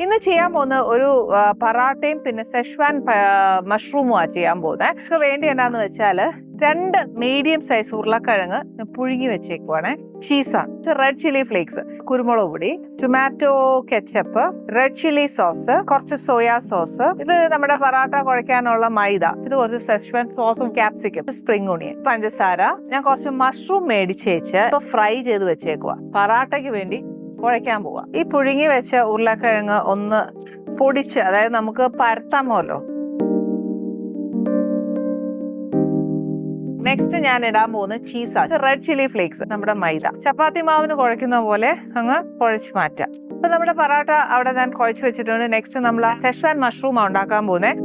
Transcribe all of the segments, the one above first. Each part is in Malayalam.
ഇന്ന് ചെയ്യാൻ പോകുന്ന ഒരു പറാട്ടയും പിന്നെ സെഷ്വാൻ മഷ്റൂമുമാണ് ചെയ്യാൻ പോകുന്നത്. വേണ്ടി എന്നാന്ന് വെച്ചാൽ 2 മീഡിയം സൈസ് ഉരുളക്കിഴങ്ങ് പുഴുങ്ങി വെച്ചേക്കുവാണ്. ചീസാണ്, റെഡ് ചില്ലി ഫ്ലേക്സ്, കുരുമുളക് പൊടി, tomato ketchup, red chilli sauce, കുറച്ച് സോയാ സോസ്, ഇത് നമ്മുടെ പറാട്ട കുഴയ്ക്കാനുള്ള മൈദ, ഇത് കുറച്ച് സെഷ്വാൻ സോസും ക്യാപ്സിക്കം, സ്പ്രിംഗ് ഓണിയൻ, പഞ്ചസാര. ഞാൻ കുറച്ച് മഷ്റൂം മേടിച്ചേച്ച് ഫ്രൈ ചെയ്ത് വെച്ചേക്കുക. പറാട്ടയ്ക്ക് വേണ്ടി കുഴയ്ക്കാൻ പോവാ. ഈ പുഴുങ്ങി വെച്ച ഉരുളക്കിഴങ്ങ് ഒന്ന് പൊടിച്ച്, അതായത് നമുക്ക് പരത്താമല്ലോ. നെക്സ്റ്റ് ഞാൻ ഇടാൻ പോകുന്ന ചീസാണ്, റെഡ് ചില്ലി ഫ്ലേക്സ്, നമ്മുടെ മൈദ. ചപ്പാത്തി മാവിന് കുഴയ്ക്കുന്ന പോലെ അങ്ങ് കുഴച്ച് മാറ്റാം. അപ്പൊ നമ്മുടെ പറാട്ട അവിടെ ഞാൻ കുഴച്ച് വെച്ചിട്ടുണ്ട്. നെക്സ്റ്റ് നമ്മൾ സെഷ്വാൻ മഷ്റൂം ഉണ്ടാക്കാൻ പോകുന്നത്.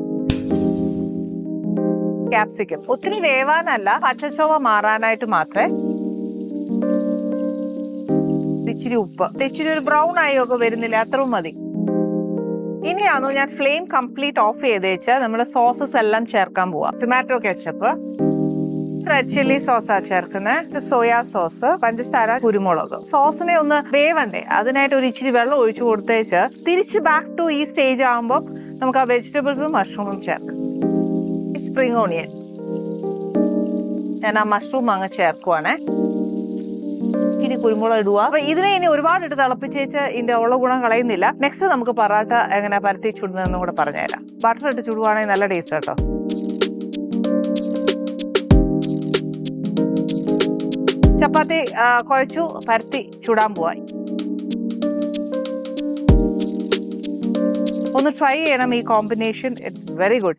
ക്യാപ്സിക്കം ഒത്തിരി വേവാനല്ല, പച്ചച്ചോവ മാറാനായിട്ട് മാത്രമേ. ഇച്ചിരി ഉപ്പ്, ഇച്ചിരി ഒരു ബ്രൗൺ ആയി ഒക്കെ വരുന്നില്ല, അത്രയും മതി. ഇനിയാണോ ഞാൻ ഫ്ലെയിം കംപ്ലീറ്റ് ഓഫ് ചെയ്തേച്ച് നമ്മുടെ സോസസ് എല്ലാം ചേർക്കാൻ പോവാ. ടൊമാറ്റോ കെച്ചപ്പ്, റെഡ് ചില്ലി സോസാ ചേർക്കുന്നത്, സോയാ സോസ്, പഞ്ചസാര, കുരുമുളക്. സോസിനെ ഒന്ന് വേവണ്ടേ, അതിനായിട്ട് ഒരു ഇച്ചിരി വെള്ളം ഒഴിച്ചു കൊടുത്തേച്ച് തിരിച്ച് ബാക്ക് ടു ഈ സ്റ്റേജ് ആകുമ്പോൾ നമുക്ക് ആ വെജിറ്റബിൾസും മഷ്റൂമും ചേർക്കാം. സ്പ്രിംഗ് ഓണിയൻ ഞാൻ ആ മഷ്റൂം അങ്ങ് ചേർക്കുവാണേ. ഇനി കുരുമുളക് ഇടുക. അപ്പൊ ഇതിനെ ഇനി ഒരുപാട് ഇട്ട് തിളപ്പിച്ചേച്ച് ഇതിന്റെ ഉള്ള ഗുണം കളയുന്നില്ല. നെക്സ്റ്റ് നമുക്ക് പറാട്ട എങ്ങനെ പരത്തി ചുടുന്നതെന്നും കൂടെ പറഞ്ഞുതരാം. ബട്ടർ ഇട്ട് ചുടുവാണെങ്കിൽ നല്ല ടേസ്റ്റ് കേട്ടോ. ചപ്പാത്തി കുഴച്ചു പരത്തി ചുടാൻ പോവായി. ഒന്ന് ട്രൈ ചെയ്യണം ഈ കോമ്പിനേഷൻ, ഇറ്റ്സ് വെരി ഗുഡ്.